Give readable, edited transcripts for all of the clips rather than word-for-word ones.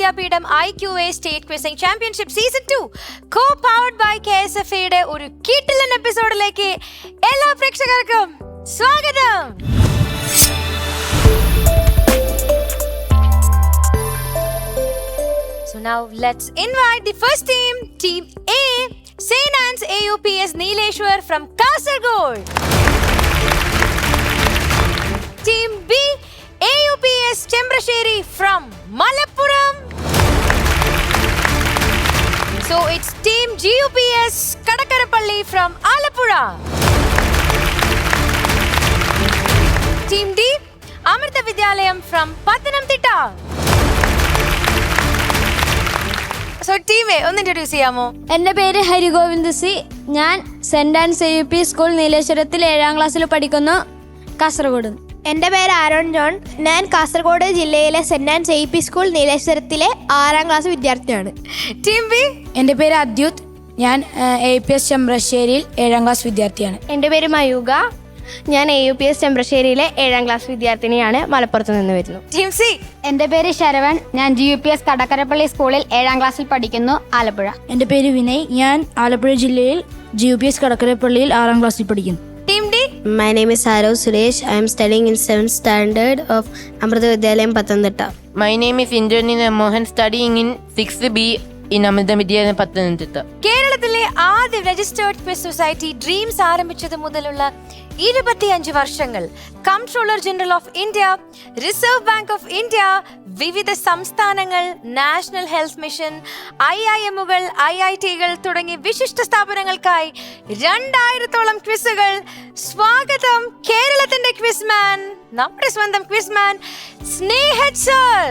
Vidyapeetham IQA state quizzing championship season 2 co powered by KSFAയുടെ ഒരു കിടിലൻ എപ്പിസോഡിലേക്ക് എല്ലാ പ്രേക്ഷകർക്കും സ്വാഗതം. So now let's invite the first team, Team A, St. Anne's AUPS Neeleshwar from Kasaragod. Team B, AUPS Chembrasheri from Malappuram. So it's Team GUPS Kadakarapalli from Alappuzha. Team D, Amrita Vidyalayam from Pathanamthitta. So team A, ഒന്ന് introduce ചെയ്യാമോ? എൻ്റെ പേര് Harigovind C. ഞാൻ saint Ans AUP school നീലേശ്വരത്തിൽ 7ാം ക്ലാസ്സിൽ പഠിക്കുന്നു, കാസർഗോഡ്. എൻ്റെ പേര് Aaron John. ഞാൻ കാസർഗോഡ് ജില്ലയിലെ saint Ans AUP school നീലേശ്വരത്തിലെ 6ാം class വിദ്യാർത്ഥിയാണ്. ടീം ബി, എൻ്റെ പേര് അദ്യുത്. ഞാൻ AUPS ചെമ്പ്രശ്ശേരിയിൽ 7ാം ക്ലാസ് വിദ്യാർത്ഥിയാണ്. എൻ്റെ പേര് മയൂക. ഞാൻ AUPS ചെമ്പ്രശ്ശേരിയിലെ 7ാം ക്ലാസ് വിദ്യാർത്ഥിനിയാണ്, മലപ്പുറത്ത് നിന്ന് വരുന്നു. ടീം സി, എൻ്റെ പേര് ശരവൺ. ഞാൻ GUPS കടക്കരപ്പള്ളി സ്കൂളിൽ 7ാം ക്ലാസ്സിൽ പഠിക്കുന്നു, ആലപ്പുഴ. എൻ്റെ പേര് വിനയ്. ഞാൻ ആലപ്പുഴ ജില്ലയിൽ GUPS കടക്കരപ്പള്ളിയിൽ 6ാം ക്ലാസ്സിൽ പഠിക്കുന്നു. Team D, My name is Harav Suresh. I am studying in 7th standard of Amrita Vidyalayam, Pathanamthitta. My name is Indranil Mohan, studying in 6th B in Amrita Vidyalayam, Pathanamthitta. കേരളത്തിലെ ആദ്യ registered quiz society dreams ആരംഭിച്ചത് മുതലുള്ള 25 വർഷങ്ങൾ comptroller general of India, reserve bank of India, വിവിധ സംസ്ഥാനങ്ങൾ, national health mission, IIM-കൾ, IIT-കൾ തുടങ്ങിയ വിശിഷ്ട സ്ഥാപനങ്ങൾക്കായി 2000-ഓളം ക്വിസുകൾ. സ്വാഗതം കേരളത്തിന്റെ ക്വിസ്മാൻ, നമ്മുടെ സ്വന്തം quizman Snehaj sir.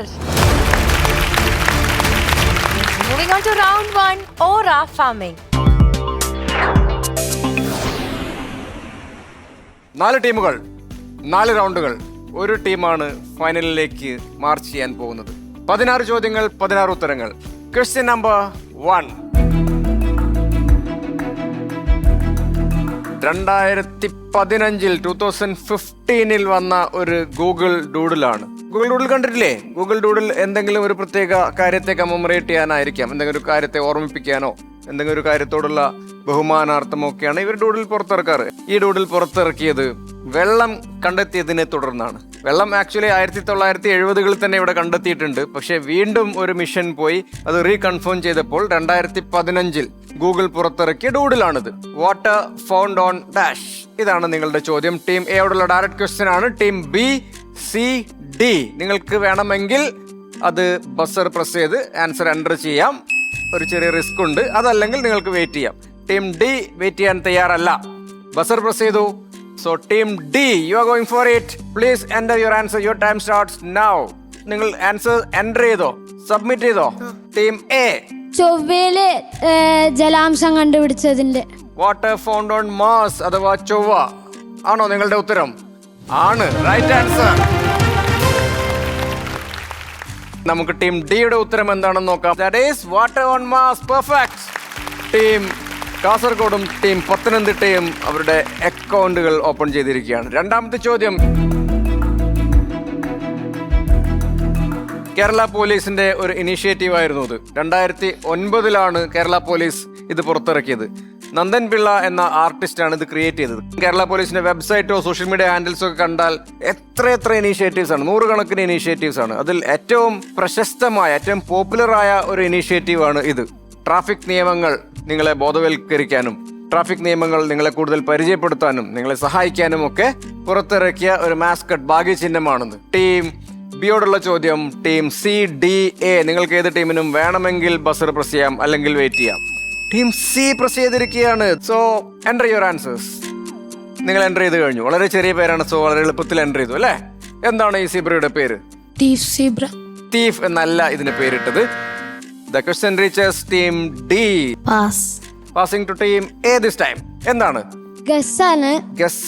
Moving on to round 1, aura farming. 4 ടീമുകൾ, 4 റൗണ്ടുകൾ. ഒരു ടീമാണ് ഫൈനലിലേക്ക് മാർച്ച് ചെയ്യാൻ പോകുന്നത്. 16 ചോദ്യങ്ങൾ, 16 ഉത്തരങ്ങൾ. Question number 1. 2015 വന്ന ഒരു ഗൂഗിൾ ഡൂഡിലാണ്. ഗൂഗിൾ ഡൂഡിൽ കണ്ടിട്ടില്ലേ? ഗൂഗിൾ ഡൂഡിൽ എന്തെങ്കിലും ഒരു പ്രത്യേക കാര്യത്തെ കമമറേറ്റ് ചെയ്യാനായിരിക്കാം, എന്തെങ്കിലും ഒരു കാര്യത്തെ ഓർമ്മിപ്പിക്കാനോ എന്തെങ്കിലും ഒരു കാര്യത്തോടുള്ള ബഹുമാനാർത്ഥമൊക്കെയാണ് ഇവർ ഡൂഡിൽ പുറത്തിറക്കാറ്. ഈ ഡൂഡിൽ പുറത്തിറക്കിയത് വെള്ളം കണ്ടെത്തിയതിനെ തുടർന്നാണ്. വെള്ളം ആക്ച്വലി 1970-കളിൽ തന്നെ ഇവിടെ കണ്ടെത്തിയിട്ടുണ്ട്. പക്ഷെ വീണ്ടും ഒരു മിഷൻ പോയി അത് റീകൺഫേം ചെയ്തപ്പോൾ 2015 ഗൂഗിൾ പുറത്തിറക്കിയ ഡൂഡിലാണിത്. Water found on dash. ഇതാണ് നിങ്ങളുടെ ചോദ്യം. ടീം എ യോടുള്ള ഡയറക്റ്റ് ക്വസ്റ്റ്യൻ ആണ്. ടീം ബി, സി, ഡി നിങ്ങൾക്ക് വേണമെങ്കിൽ അത് ബസർ പ്രസ് ചെയ്ത് ആൻസർ എൻ്റർ ചെയ്യാം. ഒരു ചെറിയ റിസ്ക് ഉണ്ട്. അതല്ലെങ്കിൽ നിങ്ങൾക്ക് വെയിറ്റ് ചെയ്യാം. ടീം ഡി വെയിറ്റ് ചെയ്യാൻ തയ്യാറല്ല. ബസർ പ്രസ് ചെയ്തു. So team D, you are going for it. Please enter your answer. Your time starts now. നിങ്ങൾ ആൻസർ എൻ്റർ ചെയ്തോ? സബ്മിറ്റ് ചെയ്തോ? ടീം എ, ചൊവ്വയില് ജലാംശം കണ്ടുപിടിച്ചതിന്റെ. വാട്ടർ ഫൗണ്ട് ഓൺ മാസ് അഥവാ ചൊവ്വ ആണോ നിങ്ങളുടെ ഉത്തരം? ആണ്. Right answer. നമുക്ക് ടീം ഡിയുടെ ഉത്തരം എന്താണെന്ന് നോക്കാം. That is water on Mars. Perfect. Team കാസർഗോഡും ടീം പത്തനംതിട്ടയും അവരുടെ അക്കൗണ്ടുകൾ ഓപ്പൺ ചെയ്തിരിക്കുകയാണ്. രണ്ടാമത്തെ ചോദ്യം. കേരള പോലീസിന്റെ ഒരു ഇനീഷ്യേറ്റീവ് ആയിരുന്നു ഇത്. 2009 കേരള പോലീസ് ഇത് പുറത്തിറക്കിയത്. നന്ദൻ പിള്ള എന്ന ആർട്ടിസ്റ്റാണ് ഇത് ക്രിയേറ്റ് ചെയ്തത്. കേരള പോലീസിന്റെ വെബ്സൈറ്റോ സോഷ്യൽ മീഡിയ ഹാൻഡിൽസോ ഒക്കെ കണ്ടാൽ എത്ര ഇനീഷ്യേറ്റീവ്സ് ആണ്, 100 കണക്കിന് ഇനീഷ്യേറ്റീവ്സ് ആണ്. അതിൽ ഏറ്റവും പ്രശസ്തമായ, ഏറ്റവും പോപ്പുലർ ആയ ഒരു ഇനീഷ്യേറ്റീവ് ആണ് ഇത്. ട്രാഫിക് നിയമങ്ങൾ നിങ്ങളെ ബോധവൽക്കരിക്കാനും ട്രാഫിക് നിയമങ്ങൾ നിങ്ങളെ കൂടുതൽ പരിചയപ്പെടുത്താനും നിങ്ങളെ സഹായിക്കാനും ഒക്കെ പുറത്തിറക്കിയ ഒരു മാസ്കട്ട് ഭാഗ്യചിഹ്നമാണെന്ന്. ടീം ബിയോടുള്ള ചോദ്യം. ടീം സി, ഡി, എ നിങ്ങൾക്ക് ഏത് ടീമിനും വേണമെങ്കിൽ ബസർ പ്രസ് ചെയ്യാം, അല്ലെങ്കിൽ വെയിറ്റ് ചെയ്യാം. ടീം സി പ്രസ് ചെയ്തിരിക്കുകയാണ്. So enter your answers. നിങ്ങൾ എൻ്റർ ചെയ്ത് കഴിഞ്ഞു. വളരെ ചെറിയ പേരാണ്. സോ വളരെ എളുപ്പത്തിൽ എൻ്റർ ചെയ്തു അല്ലേ? എന്താണ് ഈ സീബ്രയുടെ പേര്? തീഫ് എന്നല്ല ഇതിന് പേരിട്ടത്. The question reaches team D. Pass. Passing to team A this time. എന്താണ്? ഗസ്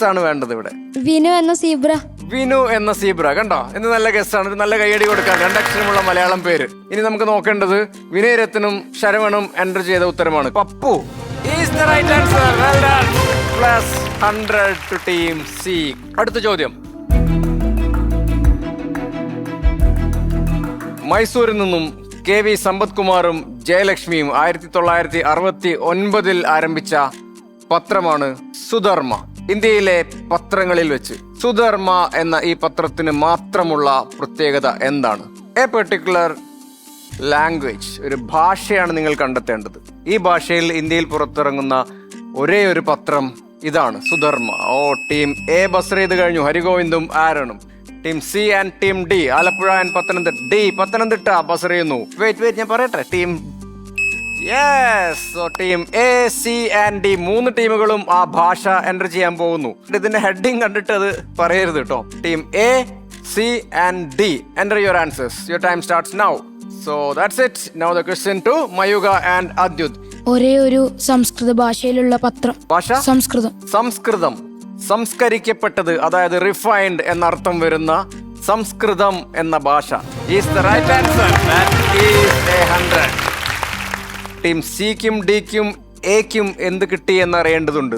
ആണ് വേണ്ടത് ഇവിടെ. വിനു എന്ന സീബ്ര. വിനു എന്ന സീബ്ര. കണ്ടോ? എന്ന് നല്ല ഗസ്സാണ്. ഒരു നല്ല കൈയടി കൊടുക്കാൻ. 2 അക്ഷരമുള്ള മലയാളം പേര്. ഇനി നമുക്ക് നോക്കേണ്ടത് വിനയരത്നും ശരവണും എൻ്റർ ചെയ്ത ഉത്തരമാണ്. Pappu is the right answer. Well done. Plus 100 to team C. അടുത്ത ചോദ്യം. മൈസൂരിൽ നിന്നും KV സമ്പത് കുമാറും ജയലക്ഷ്മിയും 1969 ആരംഭിച്ച പത്രമാണ് സുധർമ്മ. ഇന്ത്യയിലെ പത്രങ്ങളിൽ വെച്ച് സുധർമ്മ എന്ന ഈ പത്രത്തിന് മാത്രമുള്ള പ്രത്യേകത എന്താണ്? എ പെർട്ടിക്കുലർ ലാംഗ്വേജ്, ഒരു ഭാഷയാണ് നിങ്ങൾ കണ്ടെത്തേണ്ടത്. ഈ ഭാഷയിൽ ഇന്ത്യയിൽ പുറത്തിറങ്ങുന്ന ഒരേ ഒരു പത്രം ഇതാണ്, സുധർമ്മ. ടീം എ ബസർ ചെയ്ത് കഴിഞ്ഞു, ഹരിഗോവിന്ദും ആരോണും. Team C and team D, Alappuzha and Pathanamthitta. Pathanamthitta buzzer ചെയ്യുന്നു. വെയിറ്റ് ഞാൻ പറയട്ടെ. Team team A, C and D 3 ടീമുകളും ആ ഭാഷ എൻ്റർ ചെയ്യാൻ പോകുന്നു. ഇതിന്റെ ഹെഡിങ് കണ്ടിട്ട് അത് പറയരുത് കേട്ടോ. Team A, C and D, enter your answers. Your time starts now. So that's it. Now the question to Mayuga and Adyut. ഒരേ ഒരു സംസ്കൃത ഭാഷയിലുള്ള പത്രം. ഭാഷ സംസ്കൃതം. സംസ്കരിക്കപ്പെട്ടത്, അതായത് റിഫൈൻഡ് എന്നർത്ഥം വരുന്ന സംസ്കൃതം എന്ന ഭാഷ is the right answer. That is 100. Team സിക്കും ഡിക്കും എക്കും എന്ത് കിട്ടി എന്നറിയേണ്ടതുണ്ട്.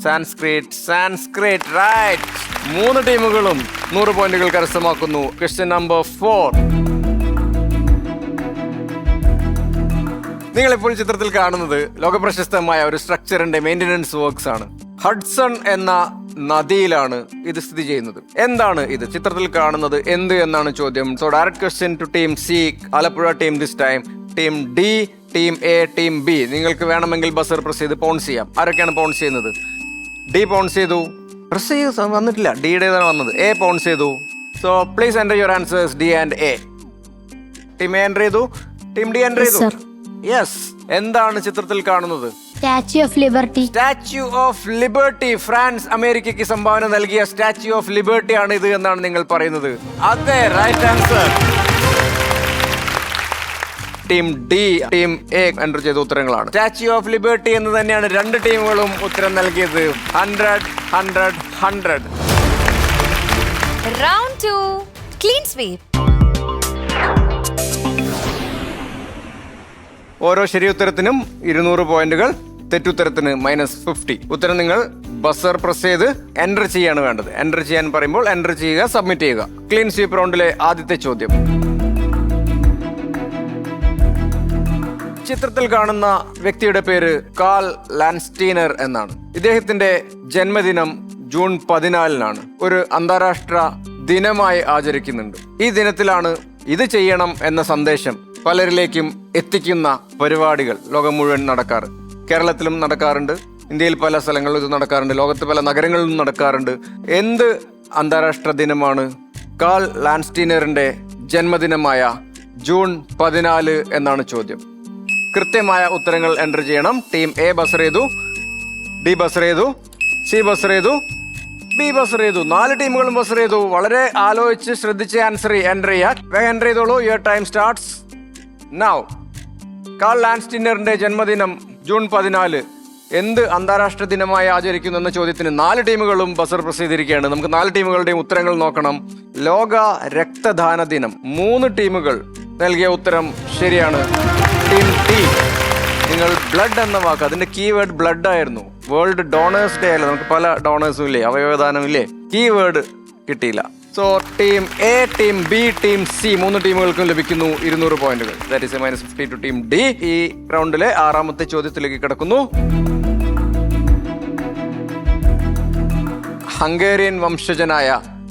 സാൻസ്ക്രിറ്റ് റൈറ്റ്. 3 ടീമുകളും 100 പോയിന്റുകൾ കരസ്ഥമാക്കുന്നു. Question number 4. നിങ്ങളിപ്പോൾ ചിത്രത്തിൽ കാണുന്നത് ലോകപ്രശസ്തമായ ഒരു സ്ട്രക്ചറിന്റെ മെയിൻ്റനൻസ് വർക്ക്സ് ആണ്. ഹഡ്സൺ എന്ന നദിയിലാണ് ഇത് സ്ഥിതി ചെയ്യുന്നത്. എന്താണ് ഇത് ചിത്രത്തിൽ കാണുന്നത് എന്ത് എന്നാണ് ചോദ്യം. So direct question to team C, Alappuzha team this time. Team D, team A, team B. നിങ്ങൾക്ക് വേണമെങ്കിൽ ബസർ പ്രസ് ചെയ്ത് പോൺസ് ചെയ്യാം. ആരൊക്കെയാണ് പോൺസ് ചെയ്യുന്നത്? ഡി പോൺസ് ചെയ്തു. പ്രസ് ചെയ്ത് വന്നിട്ടില്ല, ഡിയുടേതാണ് വന്നത്. എ പോൺസ് ചെയ്തു. So please enter your answers D and A. Team A enter ചെയ്തു, ടീം ഡി എൻ്റർ ചെയ്തു. യെസ്. എന്താണ് ചിത്രത്തിൽ കാണുന്നത്? Statue of liberty. Statue of liberty. France അമേരിക്കയ്ക്ക് സംഭാവന നൽകിയ സ്റ്റാച്യു ഓഫ് ലിബർട്ടി ആണ് ഇത് എന്നാണ് നിങ്ങൾ പറയുന്നത്. അതെ, right answer. Team D, team A enter ചെയ്ത ഉത്തരങ്ങളാണ്. സ്റ്റാച്യു ഓഫ് ലിബർട്ടി എന്ന് തന്നെയാണ് 2 ടീമുകളും ഉത്തരം നൽകിയത്. 100. Round 2, clean sweep. ഓരോ ശരി ഉത്തരത്തിനും 200 പോയിന്റുകൾ, തെറ്റുത്തരത്തിന് -50. ഉത്തരം നിങ്ങൾ ബസർ പ്രസ് ചെയ്ത് എൻ്റർ ചെയ്യാണ് വേണ്ടത്. എൻ്റർ ചെയ്യാൻ പറയുമ്പോൾ എൻ്റർ ചെയ്യുക, സബ്മിറ്റ് ചെയ്യുക. ക്ലീൻ സ്വീപ്പ് റൗണ്ടിലെ ആദ്യത്തെ ചോദ്യം. ചിത്രത്തിൽ കാണുന്ന വ്യക്തിയുടെ പേര് കാൾ ലാൻസ്റ്റീനർ എന്നാണ്. ഇദ്ദേഹത്തിന്റെ ജന്മദിനം ജൂൺ 14 ഒരു അന്താരാഷ്ട്ര ദിനമായി ആചരിക്കുന്നുണ്ട്. ഈ ദിനത്തിലാണ് ഇത് ചെയ്യണം എന്ന സന്ദേശം പലരിലേക്കും എത്തിക്കുന്ന പരിപാടികൾ ലോകം മുഴുവൻ നടക്കാറ്. കേരളത്തിലും നടക്കാറുണ്ട്, ഇന്ത്യയിൽ പല സ്ഥലങ്ങളിലും ഇത് നടക്കാറുണ്ട്, ലോകത്ത് പല നഗരങ്ങളിലും നടക്കാറുണ്ട്. എന്ത് അന്താരാഷ്ട്ര ദിനമാണ് കാൾ ലാൻസ്റ്റീനറിന്റെ ജന്മദിനമായ ജൂൺ 14 എന്നാണ് ചോദ്യം. കൃത്യമായ ഉത്തരങ്ങൾ എൻ്റർ ചെയ്യണം. ടീം എ ബസർ ചെയ്തു, ഡി ബസർ ചെയ്തു, സി ബസർ ചെയ്തു, ബി ബസർ ചെയ്തു. 4 ടീമുകളും ബസർ ചെയ്തു. വളരെ ആലോചിച്ച് ശ്രദ്ധിച്ച് ആൻസർ എൻ്റർ ചെയ്യാൻ വേഗം എൻ്റർ ചെയ്തോളൂ. Your time starts now. Karl ലാൻസ്റ്റീനറിന്റെ ജന്മദിനം ജൂൺ 14 എന്ത് അന്താരാഷ്ട്ര ദിനമായി ആചരിക്കുന്നു എന്ന ചോദ്യത്തിന് 4 ടീമുകളും ബസർ പ്രസ് ചെയ്തിരിക്കുകയാണ്. നമുക്ക് 4 ടീമുകളുടെയും ഉത്തരങ്ങൾ നോക്കണം. ലോക രക്തദാന ദിനം. 3 ടീമുകൾ നൽകിയ ഉത്തരം ശരിയാണ്. ടീം ടി, നിങ്ങൾ ബ്ലഡ് എന്ന വാക്ക്, അതിന്റെ കീവേഡ് ബ്ലഡ് ആയിരുന്നു. വേൾഡ് ഡോണേഴ്സ് ഡേ അല്ല, നമുക്ക് പല ഡോണേഴ്സും ഇല്ലേ, അവയവദാനം ഇല്ലേ, കീവേഡ് കിട്ടിയില്ല. So team A, team B, team C 3 ടീമുകൾക്കും ലഭിക്കുന്നു 200 പോയിന്റുകൾ. That is -50 to team D. ഈ റൗണ്ടിലെ 6ാമത്തെ ചോദ്യത്തിലേക്ക് കിടക്കുന്നു. ഹംഗേറിയൻ വംശജനായ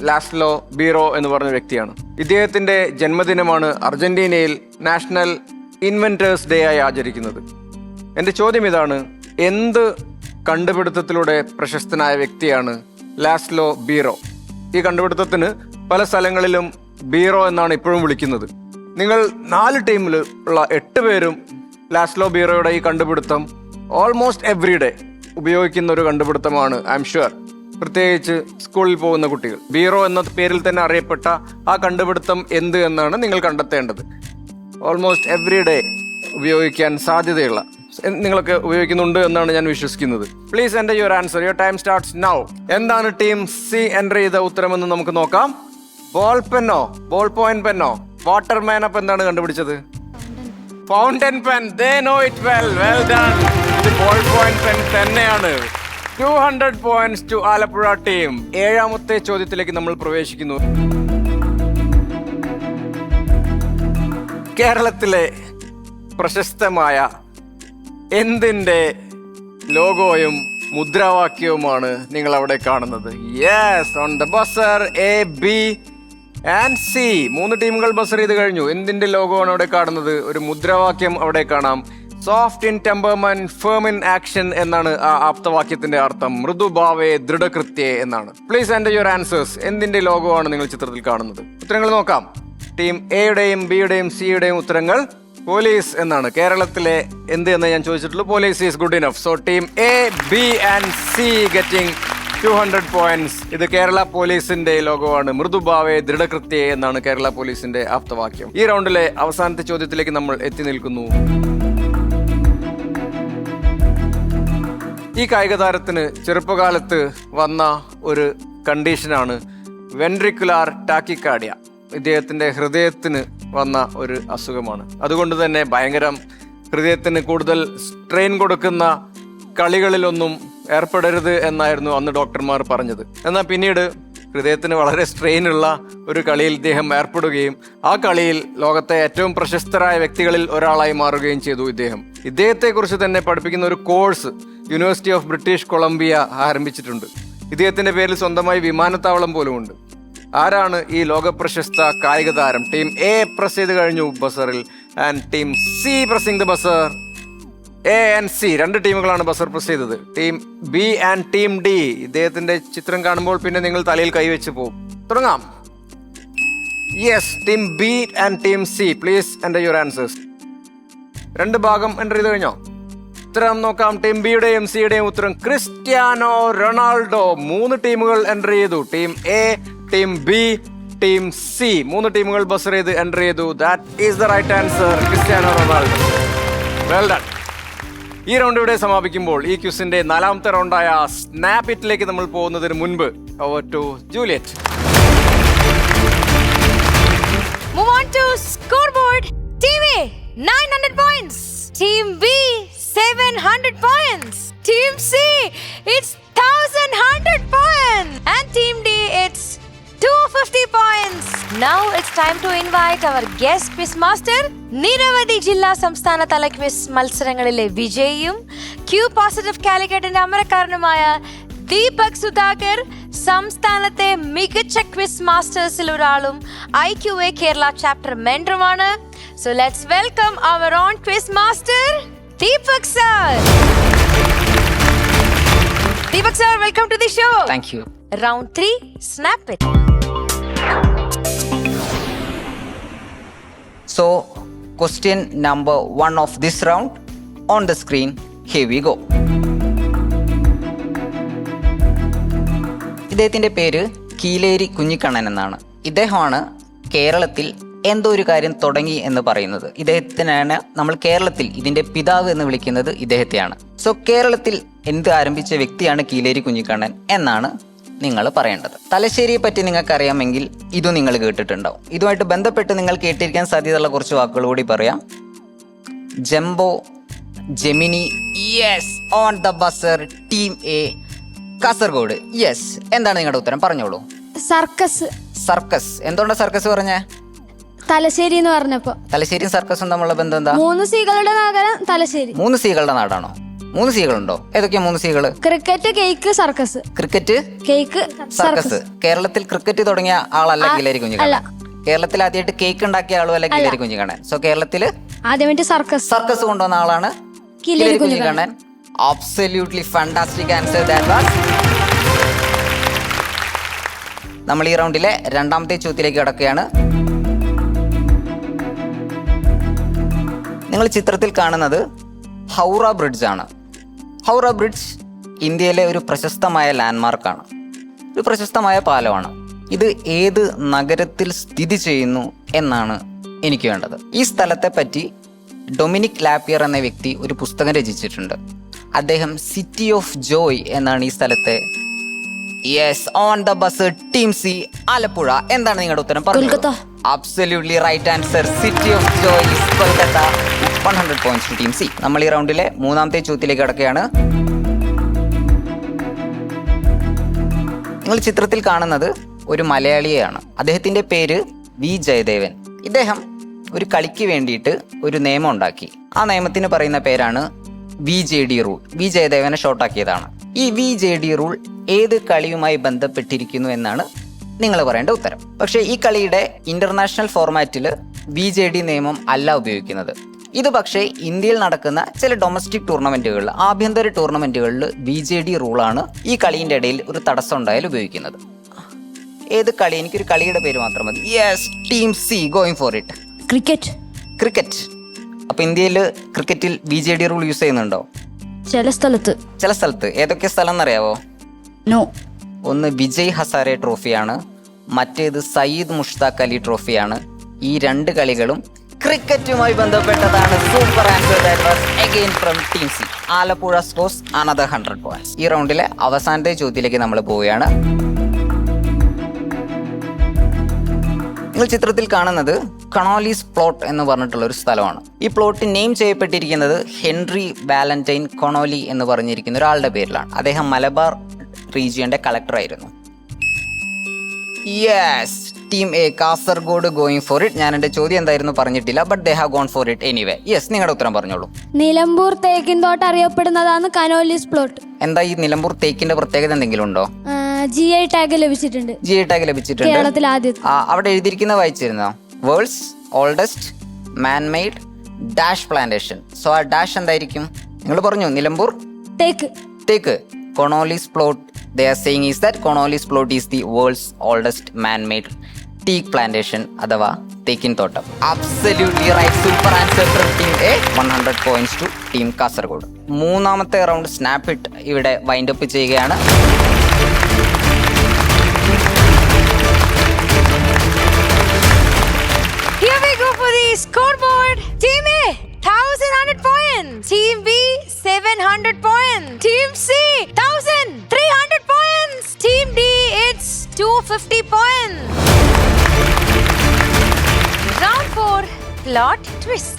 ലാസ്ലോ ബീറോ എന്ന് പറഞ്ഞ വ്യക്തിയാണ്. ഇദ്ദേഹത്തിന്റെ ജന്മദിനമാണ് അർജന്റീനയിൽ നാഷണൽ ഇൻവെന്റേഴ്സ് ഡേ ആയി ആചരിക്കുന്നത്. എൻ്റെ ചോദ്യം ഇതാണ്, എന്ത് കണ്ടുപിടുത്തത്തിലൂടെ പ്രശസ്തനായ വ്യക്തിയാണ് ലാസ്ലോ ബീറോ? ഈ കണ്ടുപിടുത്തത്തിന് പല സ്ഥലങ്ങളിലും ബീറോ എന്നാണ് ഇപ്പോഴും വിളിക്കുന്നത്. നിങ്ങൾ 4 ടീമിൽ ഉള്ള 8 പേരും ലാസ്ലോ ബീറോയുടെ ഈ കണ്ടുപിടുത്തം ഓൾമോസ്റ്റ് എവ്രിഡേ ഉപയോഗിക്കുന്ന ഒരു കണ്ടുപിടുത്തമാണ്. ഐ എം ഷുവർ, പ്രത്യേകിച്ച് സ്കൂളിൽ പോകുന്ന കുട്ടികൾ. ബീറോ എന്ന പേരിൽ തന്നെ അറിയപ്പെട്ട ആ കണ്ടുപിടുത്തം എന്ത് എന്നാണ് നിങ്ങൾ കണ്ടെത്തേണ്ടത്. ഓൾമോസ്റ്റ് എവ്രിഡേ ഉപയോഗിക്കാൻ സാധ്യതയുള്ള, നിങ്ങളൊക്കെ ഉപയോഗിക്കുന്നുണ്ട് എന്നാണ് ഞാൻ വിശ്വസിക്കുന്നത്. Please enter your answer. Your time starts now. എന്താണ് ടീം സി എൻ്റർ ചെയ്ത ഉത്തരമെന്ന് നമുക്ക് നോക്കാം. ബോൾ പെന്നോ, ബോൾ പോയിന്റ് പെന്നോ, വാട്ടർ മാൻ അപ്പ് എന്താണ് കണ്ടുപിടിച്ചത്? Fountain pen. They know it well. Well done. ഇത് ബോൾ പോയിന്റ് പെൻ തന്നെയാണ്. 200 പോയിന്റ്സ് ടു ആലപ്പുഴ ടീം. 7ാമത്തെ ചോദ്യത്തിലേക്ക് നമ്മൾ പ്രവേശിക്കുന്നു. കേരളത്തിലെ പ്രശസ്തമായ എന്തിൻ്റെ ലോഗോയും മുദ്രാവാക്യവുമാണ് നിങ്ങൾ അവിടെ കാണുന്നത്? Yes, on the buzzer A, B and C. 3 ടീമുകൾ ബസർ ചെയ്ത് കഴിഞ്ഞു. എന്തിന്റെ ലോഗോ ആണ് അവിടെ കാണുന്നത്? ഒരു മുദ്രാവാക്യം അവിടെ കാണാം. Soft in temperament, firm in action എന്നാണ് ആ ആപ്തവാക്യത്തിന്റെ അർത്ഥം. മൃദുഭാവേ ദൃഢകൃത്യേ എന്നാണ്. Please enter your answers. എന്തിന്റെ ലോഗോ ആണ് നിങ്ങൾ ചിത്രത്തിൽ കാണുന്നത്? ഉത്തരങ്ങൾ നോക്കാം. ടീം എയുടെയും ബിയുടെയും സിയുടെയും ഉത്തരങ്ങൾ പോലീസ് എന്നാണ്. കേരളത്തിലെ എന്ത് എന്ന് ഞാൻ ചോദിച്ചിട്ടുള്ളൂ. Police is good enough. So team A, B and C getting 200 points. ഇത് കേരള പോലീസിന്റെ ലോഗോ ആണ്. മൃദുഭാവേ ദൃഢകൃത്യേ എന്നാണ് കേരള പോലീസിന്റെ ആപ്തവാക്യം. ഈ റൗണ്ടിലെ അവസാനത്തെ ചോദ്യത്തിലേക്ക് നമ്മൾ എത്തി നിൽക്കുന്നു. ഈ കായിക താരത്തിന് ചെറുപ്പകാലത്ത് വന്ന ഒരു കണ്ടീഷനാണ് വെൻട്രിക്കുലാർ ടാക്കിക്കാർഡിയ. ഇദ്ദേഹത്തിന്റെ ഹൃദയത്തിന് വന്ന ഒരു അസുഖമാണ്. അതുകൊണ്ട് തന്നെ ഭയങ്കരം ഹൃദയത്തിന് കൂടുതൽ സ്ട്രെയിൻ കൊടുക്കുന്ന കളികളിലൊന്നും ഏർപ്പെടരുത് എന്നായിരുന്നു അന്ന് ഡോക്ടർമാർ പറഞ്ഞത്. എന്നാൽ പിന്നീട് ഹൃദയത്തിന് വളരെ സ്ട്രെയിൻ ഉള്ള ഒരു കളിയിൽ ഇദ്ദേഹം ഏർപ്പെടുകയും ആ കളിയിൽ ലോകത്തെ ഏറ്റവും പ്രശസ്തരായ വ്യക്തികളിൽ ഒരാളായി മാറുകയും ചെയ്തു. ഇദ്ദേഹത്തെക്കുറിച്ച് തന്നെ പഠിപ്പിക്കുന്ന ഒരു course university of British Columbia ആരംഭിച്ചിട്ടുണ്ട്. ഇദ്ദേഹത്തിന്റെ പേരിൽ സ്വന്തമായി വിമാനത്താവളം പോലും ഉണ്ട്. ആരാണ് ഈ ലോകപ്രശസ്ത കായിക താരം? ടീം എ പ്രസ് ചെയ്ത് കഴിഞ്ഞു ബസറിൽ and team C pressing the buzzer. A and C 2 ടീമുകളാണ് ബസർ പ്രസ് ചെയ്തത്. Team B and team D. ഇദ്ദേഹത്തിന്റെ ചിത്രം കാണുമ്പോൾ പിന്നെ നിങ്ങൾ തലയിൽ കൈവച്ച് പോകും. തുടങ്ങാം. Yes, team B and team C please enter your answers. 2 ഭാഗം എൻ്റർ ചെയ്ത് കഴിഞ്ഞോ? ഉത്തരം നോക്കാം. ടീം ബിയുടെയും സിയുടെയും ഉത്തരം ക്രിസ്ത്യാനോ റൊണാൾഡോ. 3 ടീമുകൾ എൻ്റർ ചെയ്തു. Team A, team B, team C. 3 ടീമുകൾ ബസർ ചെയ്ത് എൻ്റർ ചെയ്തു. That is the right answer, Cristiano Ronaldo. Well done. ഈ റൗണ്ട് ഇവിടെ സമാപിക്കുമ്പോൾ ഈ ക്യൂസിന്റെ 4ാമത്തെ റൗണ്ടായ സ്നാപ്പ് ഇറ്റിലേക്ക് നമ്മൾ പോകുന്നതിന് മുൻപ് over to Juliet. Move on to scoreboard. Team A 900 points. Team B 700 points. Team C it's 1100 points. And Team D it's 250 points. Now it's time to invite our guest quiz master. നിരവധി ജില്ലാ സംസ്ഥാന തല quiz മത്സരങ്ങളിലെ വിജയിയും Q positive കാലിക്കറ്റിന്റെ അമരക്കാരനുമായ ദീപക് സുധാകർ, സംസ്ഥാനത്തെ മികച്ച ക്വിസ് മാസ്റ്റേഴ്സിൽ ഒരാളും IQA കേരള ചാപ്റ്റർ മെന്ററുമാണ്. So let's welcome our own quiz master Deepak sir. Deepak sir, welcome to the show. Thank you. Round 3, snap it. So, question number 1 of this round on the screen. Here we go. ഇദ്ദേഹത്തിൻ്റെ പേര് കീലേരി കുഞ്ഞിക്കണ്ണൻ എന്നാണ്. ഇദ്ദേഹമാണ് കേരളത്തിൽ എന്തോ ഒരു കാര്യം തുടങ്ങി എന്ന് പറയുന്നത്. ഇദ്ദേഹത്തിനാണ് നമ്മൾ കേരളത്തിൽ ഇതിൻ്റെ പിതാവ് എന്ന് വിളിക്കുന്നത് ഇദ്ദേഹത്തെയാണ്. സോ കേരളത്തിൽ എന്ത് ആരംഭിച്ച വ്യക്തിയാണ് കീലേരി കുഞ്ഞിക്കണ്ണൻ എന്നാണ് നിങ്ങൾ പറയേണ്ടത്. തലശ്ശേരിയെ പറ്റി നിങ്ങൾക്ക് അറിയാമെങ്കിൽ ഇതും നിങ്ങൾ കേട്ടിട്ടുണ്ടാവും. ഇതുമായിട്ട് ബന്ധപ്പെട്ട് നിങ്ങൾ കേട്ടിരിക്കാൻ സാധ്യതയുള്ള കുറച്ച് വാക്കുകൾ കൂടി പറയാം. Jumbo, Gemini. Yes, on the buzzer team A Kasaragod. Yes, എന്താണ് നിങ്ങളുടെ ഉത്തരം? പറഞ്ഞോളൂ. സർക്കസ്. സർക്കസ്. എന്തുകൊണ്ടാണ് സർക്കസ് പറഞ്ഞേ? തലശ്ശേരി എന്ന് പറഞ്ഞപ്പോ. തലശ്ശേരിയും സർക്കസും തമ്മിലുള്ള ബന്ധം എന്താ? 3 സീകളുടെ നഗരം തലശ്ശേരി. 3 സീകളുടെ നാടാണോ? 3 സീകളുണ്ടോ? ഏതൊക്കെയാ 3 സീകള്? Cricket, cake, circus. Cricket, cake, circus. കേരളത്തിൽ ക്രിക്കറ്റ് തുടങ്ങിയ ആളല്ല കീലേരി കുഞ്ഞിക്കണ്ണൻ. കേരളത്തിൽ ആദ്യമായിട്ട് കേക്ക് ഉണ്ടാക്കിയ ആളും അല്ല കീലേരി കുഞ്ഞിക്കണ്ണൻ. സോ കേരളത്തില് ആദ്യമായിട്ട് സർക്കസ് കൊണ്ടുവന്ന ആളാണ് Keeleri Kunhikannan. Absolutely fantastic answer that was. നമ്മൾ ഈ റൗണ്ടിലെ 2ാമത്തെ ചോദ്യത്തിലേക്ക് കടക്കുകയാണ്. നിങ്ങൾ ചിത്രത്തിൽ കാണുന്നത് ഹൗറ ബ്രിഡ്ജ് ആണ്. ഹൗറ ബ്രിഡ്ജ് ഇന്ത്യയിലെ ഒരു പ്രശസ്തമായ ലാൻഡ്മാർക്കാണ്, ഒരു പ്രശസ്തമായ പാലമാണ്. ഇത് ഏത് നഗരത്തിൽ സ്ഥിതി ചെയ്യുന്നു എന്നാണ് എനിക്ക് വേണ്ടത്. ഈ സ്ഥലത്തെ പറ്റി ഡൊമിനിക് ലാപ്പിയർ എന്ന വ്യക്തി ഒരു പുസ്തകം രചിച്ചിട്ടുണ്ട്. അദ്ദേഹം സിറ്റി ഓഫ് ജോയ് എന്നാണ് ഈ സ്ഥലത്തെ. Yes, on the buzz team C Alappuzha. എന്താണ് നിങ്ങളുടെ ഉത്തരം? Kolkata. Absolutely right answer. City of joy is Kolkata. 100 points to team C. നമ്മൾ ഈ റൗണ്ടിലെ 3ാമത്തെ ചോദ്യത്തിലേക്ക് കടക്കുകയാണ്. നിങ്ങൾ ചിത്രത്തിൽ കാണുന്നത് ഒരു മലയാളിയെയാണ്. അദ്ദേഹത്തിന്റെ പേര് വി ജയദേവൻ. ഇദ്ദേഹം ഒരു കളിക്ക് വേണ്ടിയിട്ട് ഒരു നിയമം ഉണ്ടാക്കി. ആ നിയമത്തിന് പറയുന്ന പേരാണ് VJD റൂൾ. വി ജയദേവനെ ഷോർട്ടാക്കിയതാണ്. ഈ VJD റൂൾ ഏത് കളിയുമായി ബന്ധപ്പെട്ടിരിക്കുന്നു എന്നാണ് നിങ്ങൾ പറയേണ്ട ഉത്തരം. പക്ഷേ ഈ കളിയുടെ ഇന്റർനാഷണൽ ഫോർമാറ്റിൽ VJD നിയമം അല്ല ഉപയോഗിക്കുന്നത്. ഇത് പക്ഷേ ഇന്ത്യയിൽ നടക്കുന്ന ചില ഡൊമസ്റ്റിക് ടൂർണമെന്റുകളിൽ, ആഭ്യന്തര ടൂർണമെന്റുകളിൽ VJD റൂളാണ് ഈ കളീൻ്റെ ഇടയിൽ ഒരു തടസ്സം ഉണ്ടായാൽ ഉപയോഗിക്കുന്നത്. ഏത് കളി? എനിക്കൊരു കളിയുടെ പേര് മാത്രം മതി. Yes, team C, going for it. Cricket. അപ്പൊ ഇന്ത്യയിൽ ക്രിക്കറ്റിൽ VJD റൂൾ യൂസ് ചെയ്യുന്നുണ്ടോ? ചില സ്ഥലത്ത്. ഏതൊക്കെ സ്ഥലം എന്നറിയാവോ? നോ. ഒന്ന് വിജയ് ഹസാരെ ട്രോഫിയാണ്, മറ്റേത് സയ്യിദ് മുഷ്താഖ് അലി ട്രോഫിയാണ്. ഈ 2 കളികളും ക്രിക്കറ്റുമായി ബന്ധപ്പെട്ടതാണ്. Super answer. That was again from team C. Alappuzha scores another 100 points. ഈ റൗണ്ടിലെ അവസാനത്തെ ചോദ്യത്തിലേക്ക് നമ്മൾ പോവുകയാണ്. നിങ്ങൾ ചിത്രത്തിൽ കാണുന്നത് കണോലീസ് പ്ലോട്ട് എന്ന് പറഞ്ഞിട്ടുള്ള ഒരു സ്ഥലമാണ്. ഈ പ്ലോട്ട് നെയിം ചെയ്യപ്പെട്ടിരിക്കുന്നത് ഹെൻറി വാലന്റൈൻ കൊണോലി എന്ന് പറഞ്ഞിരിക്കുന്ന ഒരാളുടെ പേരിലാണ്. അദ്ദേഹം മലബാർ റീജിയന്റെ കളക്ടർ ആയിരുന്നു. Yes, team A Kasaragod going for it. ഞാൻ എന്റെ ചോദ്യം എന്തായിരുന്നു പറഞ്ഞിട്ടില്ല, but they have gone for it anyway. Yes, നിങ്ങളുടെ ഉത്തരം പറഞ്ഞോളൂ. നിലമ്പൂർ തേക്കിൻ തോട്ടം അറിയപ്പെടുന്നതാണ് കനോലീസ് പ്ലോട്ട്. എന്താ ഈ നിലമ്പൂർ തേക്കിന്റെ പ്രത്യേകത എന്തെങ്കിലും ഉണ്ടോ? GI ടാഗ് ലഭിച്ചിട്ടുണ്ട്. കേരളത്തിൽ ആദ്യം. അവിടെ എഴുതിയിരിക്കുന്ന വായിച്ചിരുന്നോ? World's oldest man made dash plantation. So ആ ഡാഷ് എന്തായിരിക്കും? നിങ്ങൾ പറഞ്ഞു നിലമ്പൂർ തേക്ക്. Conolly's plot, they are saying is that Cornwallis plot is the world's oldest man-made teak plantation അഥവാ തേക്കിൻ തോട്ടം. Absolutely right. Super answer from team A. 100 points to team Kasaragod. മൂന്നാമത്തെ round snap hit ഇവിടെ wind up ചെയ്യുകയാണ്. Here we go for the scoreboard. Team A 1100 points. Team B 700 points. Team C 1300 points. Team D it's 250 points. Round 4 plot twist.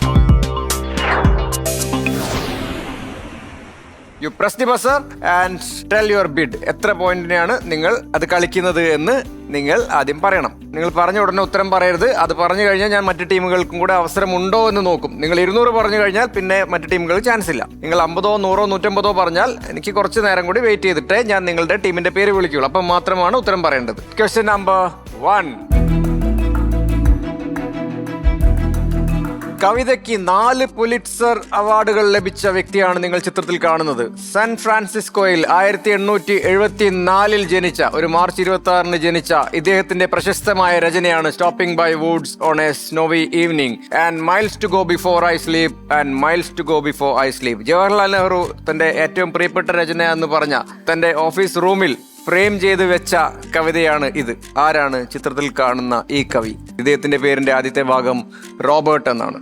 You press the buzzer and tell your bid. എത്ര പോയിന്റിനെയാണ് നിങ്ങൾ അത് കളിക്കുന്നത് എന്ന് നിങ്ങൾ ആദ്യം പറയണം. നിങ്ങൾ പറഞ്ഞ ഉടനെ ഉത്തരം പറയരുത്. അത് പറഞ്ഞു കഴിഞ്ഞാൽ ഞാൻ മറ്റു ടീമുകൾക്കും കൂടെ അവസരമുണ്ടോ എന്ന് നോക്കും. നിങ്ങൾ 200 പറഞ്ഞു കഴിഞ്ഞാൽ പിന്നെ മറ്റു ടീമുകൾക്ക് ചാൻസ് ഇല്ല. നിങ്ങൾ 50, 100, 150 പറഞ്ഞാൽ എനിക്ക് കുറച്ച് നേരം കൂടി വെയിറ്റ് ചെയ്തിട്ട് ഞാൻ നിങ്ങളുടെ ടീമിന്റെ പേര് വിളിക്കുള്ളൂ. അപ്പം മാത്രമാണ് ഉത്തരം പറയേണ്ടത്. Question number 1. കവിതയ്ക്ക് 4 പുലിറ്റ്സർ അവാർഡുകൾ ലഭിച്ച വ്യക്തിയാണ് നിങ്ങൾ ചിത്രത്തിൽ കാണുന്നത്. സാൻ ഫ്രാൻസിസ്കോയിൽ 1874 ജനിച്ച, ഒരു മാർച്ച് 26 ജനിച്ച ഇദ്ദേഹത്തിന്റെ പ്രശസ്തമായ രചനയാണ് stopping by woods on a snowy evening and miles to go before I sleep. Jawaharlal Nehru തന്റെ ഏറ്റവും പ്രിയപ്പെട്ട രചന എന്ന് പറഞ്ഞ തന്റെ ഓഫീസ് റൂമിൽ ഫ്രെയിം ചെയ്ത് വെച്ച കവിതയാണ് ഇത്. ആരാണ് ചിത്രത്തിൽ കാണുന്ന ഈ കവി? ഇദ്ദേഹത്തിന്റെ പേരിന്റെ ആദ്യത്തെ ഭാഗം റോബർട്ട് എന്നാണ്.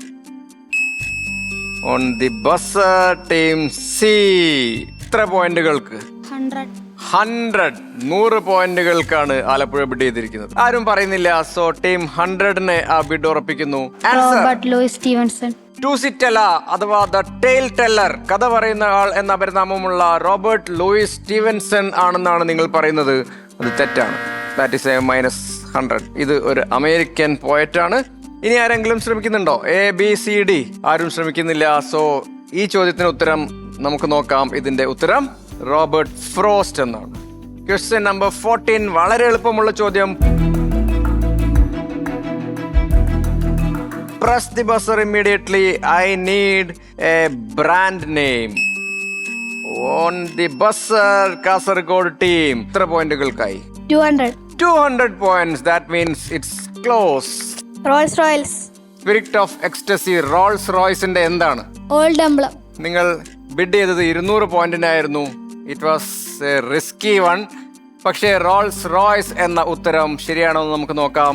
On the buzzer team C. എത്ര പോയിന്റുകൾക്ക്? 100 പോയിന്റുകൾക്കാണ് ആലപ്പുഴ ബിഡ് ചെയ്തിരിക്കുന്നത്. ആരും പറയുന്നില്ല. സോ ടീം 100നെ ആ ബിഡ് ഉറപ്പിക്കുന്നു. Robert Luis Stephenson. ടൂസിറ്റല അഥവാ ദ ടെയിൽ ടെല്ലർ, കഥ പറയുന്ന ആൾ എന്ന പരിണാമമുള്ള റോബർട്ട് ലൂയിസ് സ്റ്റീവൻസൺ ആണെന്നാണ് നിങ്ങൾ പറയുന്നത്. അത് തെറ്റാണ്. That is -100. ഇത് ഒരു അമേരിക്കൻ പോയറ്റാണ്. ഇനി ആരെങ്കിലും ശ്രമിക്കുന്നുണ്ടോ? ABCD ആരും ശ്രമിക്കുന്നില്ല. സോ ഈ ചോദ്യത്തിന് ഉത്തരം നമുക്ക് നോക്കാം. ഇതിന്റെ ഉത്തരം റോബർട്ട് ഫ്രോസ്റ്റ് എന്നാണ്. Question number 14. വളരെ എളുപ്പമുള്ള ചോദ്യം. Press the buzzer immediately. I need a brand name. On the buzzer, Kasaragod team. എത്ര പോയിന്റുകൾക്കായി? 200 points. That means it's close. Rolls Royals. Spirit of ecstasy Rolls റോയ്സിന്റെ എന്താണ്? Old emblem. നിങ്ങൾ ബിഡ് ചെയ്തത് 200 പോയിന്റിനായിരുന്നു. It was a risky one. പക്ഷേ Rolls Royce എന്ന ഉത്തരം ശരിയാണോ എന്ന് നമുക്ക് നോക്കാം.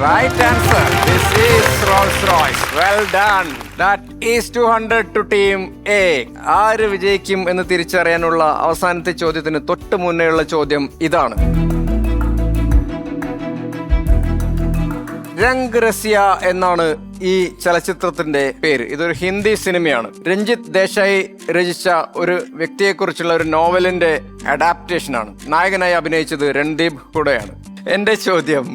Right answer. This is Rolls Royce. Well done. That is 200 to team A. ആര് വിജയിക്കും എന്ന് തിരിച്ചറിയാനുള്ള അവസാനത്തെ ചോദ്യത്തിന് തൊട്ട് മുന്നേയുള്ള ചോദ്യം ഇതാണ്. രംഗ് രസിയ എന്നാണ് ഈ ചലച്ചിത്രത്തിന്റെ പേര്. ഇതൊരു ഹിന്ദി സിനിമയാണ്. രഞ്ജിത്ത് ദേശായി രചിച്ച ഒരു വ്യക്തിയെക്കുറിച്ചുള്ള ഒരു നോവലിന്റെ അഡാപ്റ്റേഷൻ ആണ്. നായകനായി അഭിനയിച്ചത് രൺദീപ് ഹുഡയാണ്. എന്റെ ചോദ്യം,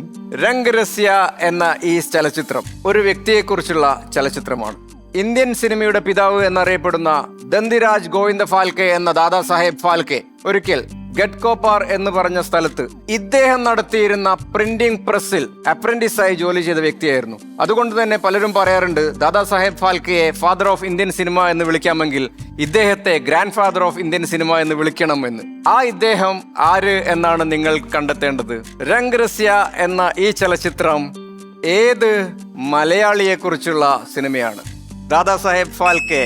രംഗരസ്യ എന്ന ഈ ചലച്ചിത്രം ഒരു വ്യക്തിയെക്കുറിച്ചുള്ള ചലച്ചിത്രമാണ്. ഇന്ത്യൻ സിനിമയുടെ പിതാവ് എന്നറിയപ്പെടുന്ന ദന്തിരാജ് ഗോവിന്ദ ഫാൽക്കെ എന്ന ദാദാ സാഹേബ് ഫാൽക്കെ ഒരിക്കൽ ഗഡ്കോപ്പാർ എന്ന് പറഞ്ഞ സ്ഥലത്ത് ഇദ്ദേഹം നടത്തിയിരുന്ന പ്രിന്റിംഗ് പ്രസ്സിൽ അപ്രന്റീസായി ജോലി ചെയ്ത വ്യക്തിയായിരുന്നു. അതുകൊണ്ട് തന്നെ പലരും പറയാറുണ്ട് ദാദാ സാഹേബ് ഫാൽക്കെയെ ഫാദർ ഓഫ് ഇന്ത്യൻ സിനിമ എന്ന് വിളിക്കാമെങ്കിൽ ഇദ്ദേഹത്തെ grandfather of Indian cinema എന്ന് വിളിക്കണം എന്ന്. ആ ഇദ്ദേഹം ആര് എന്നാണ് നിങ്ങൾ കണ്ടെത്തേണ്ടത്. രംഗരസ്യ എന്ന ഈ ചലച്ചിത്രം ഏത് മലയാളിയെ കുറിച്ചുള്ള സിനിമയാണ്? ദാദാ സാഹേബ് ഫാൽക്കെ.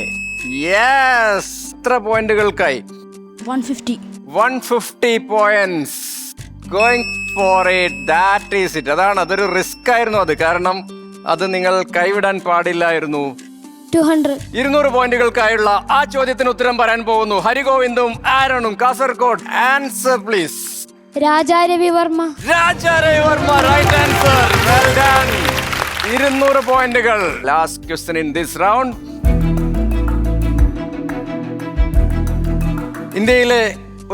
യെസ്, എത്ര പോയിന്റുകൾക്കായി? 150 points. Going for it. That is it. അതൊരു റിസ്ക് ആയിരുന്നു അത്. കാരണം അത് നിങ്ങൾ കൈവിടാൻ പാടില്ലായിരുന്നു. 200 പോയിന്റുകൾക്കായുള്ള ആ ചോദ്യത്തിന് ഉത്തരം പറയാൻ പോകുന്നു ഹരിഗോവിന്ദും ആരോണും Kasaragod. Answer please. Raja Ravivarma. Right answer. Well done. 200 പോയിന്റുകൾ. Last question in this round. ഇന്ത്യയിലെ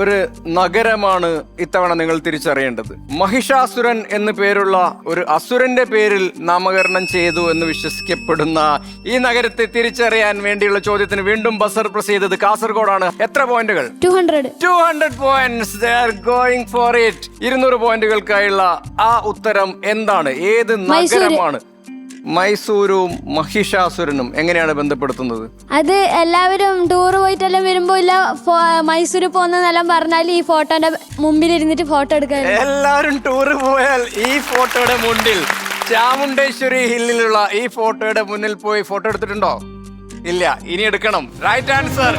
ഒരു നഗരമാണ് ഇത്തവണ നിങ്ങൾ തിരിച്ചറിയേണ്ടത്. മഹിഷാസുരൻ എന്ന് പേരുള്ള ഒരു അസുരന്റെ പേരിൽ നാമകരണം ചെയ്തു എന്ന് വിശ്വസിക്കപ്പെടുന്ന ഈ നഗരത്തെ തിരിച്ചറിയാൻ വേണ്ടിയുള്ള ചോദ്യത്തിന് വീണ്ടും ബസർ പ്രസ് ചെയ്തത് കാസർഗോഡാണ്. എത്ര പോയിന്റുകൾ? 200 points. They are going for it. 200 പോയിന്റുകൾക്കായുള്ള ആ ഉത്തരം എന്താണ്? ഏത് നഗരമാണ്? മൈസൂരും മഹിഷാസുരനും എങ്ങനെയാണ് ബന്ധപ്പെടുത്തുന്നത്? അത് എല്ലാവരും ടൂർ പോയിട്ടെല്ലാം വരുമ്പോ ഇല്ല മൈസൂര് പോകുന്നെല്ലാം പറഞ്ഞാൽ ഈ ഫോട്ടോന്റെ മുമ്പിൽ ഇരുന്നിട്ട് ഫോട്ടോ എടുക്കാൻ. എല്ലാവരും ടൂർ പോയാൽ ഈ ഫോട്ടോയുടെ മുന്നിൽ ചാമുണ്ടേശ്വരി ഹില്ലിലുള്ള ഈ ഫോട്ടോയുടെ മുന്നിൽ പോയി ഫോട്ടോ എടുത്തിട്ടുണ്ടോ? ഇല്ല, ഇനി എടുക്കണം. Right answer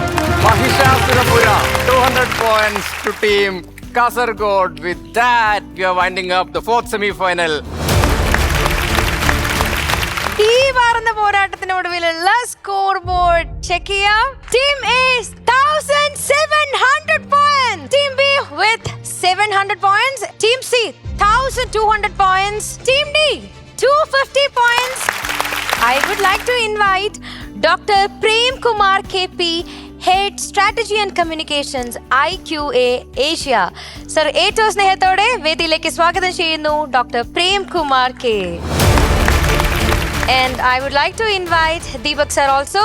Mahishasurapura. 200 points to team Kasargod. With that, we are winding up the fourth semi-final. ഈ വാർന്ന പോരാട്ടത്തിനൊടുവിലുള്ള സ്കോർ ബോർഡ് ചെക്ക് ചെയ്യാം. Team A 1700 points, team B with 700 points, team C 1200 points, team D 250 points. I would like to invite Dr. Prem Kumar KP, Head Strategy and Communications, IQA Asia. Sir, ഏറ്റവും സ്നേഹത്തോടെ വേദിയിലേക്ക് സ്വാഗതം ചെയ്യുന്നു doctor Prem Kumar K. And I would like to invite Deepak sir also.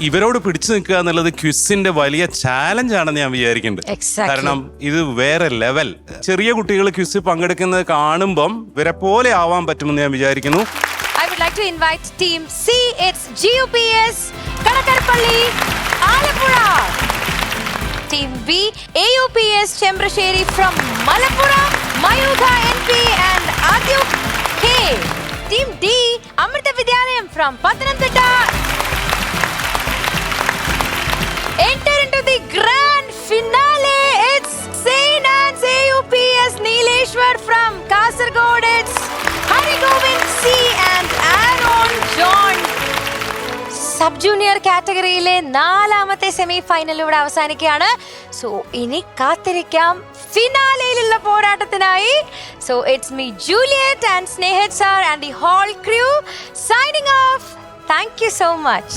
ഇവരോട് പിടിച്ചു നിൽക്കുക എന്നുള്ളത് ക്വിസിന്റെ വലിയ ചാലഞ്ച് ആണെന്ന് ഞാൻ വിചാരിക്കുന്നുണ്ട്. കാരണം ഇത് വേറെ ലെവൽ. ചെറിയ കുട്ടികൾ ക്വിസ് പങ്കെടുക്കുന്നത് കാണുമ്പം ഇവരെ പോലെ ആവാൻ പറ്റുമെന്ന് ഞാൻ വിചാരിക്കുന്നു. I would like to invite team C. It's GUPS Kadakarpalli Alappuzha. Team B, AUPS Chembrasheri from Malappuzha, Mayuga NP and Adyuk K. Team D, Amrita Vidyalayam from Pathanamthitta. Enter into the grand finale. It's St. Anne's AUPS Neeleshwar from Kasargod. It's Harigovind C and Aaron John. Sub junior കാറ്റഗറിയിലെ 4ാമത്തെ semi final ഇവിടെ അവസാനിക്കുകയാണ്. So ഇനി കാത്തിരിക്കാം ഫിനാലയിലുള്ള പോരാട്ടത്തിനായി. So it's me Juliet and Snehath sir and the whole crew signing off. Thank you so much.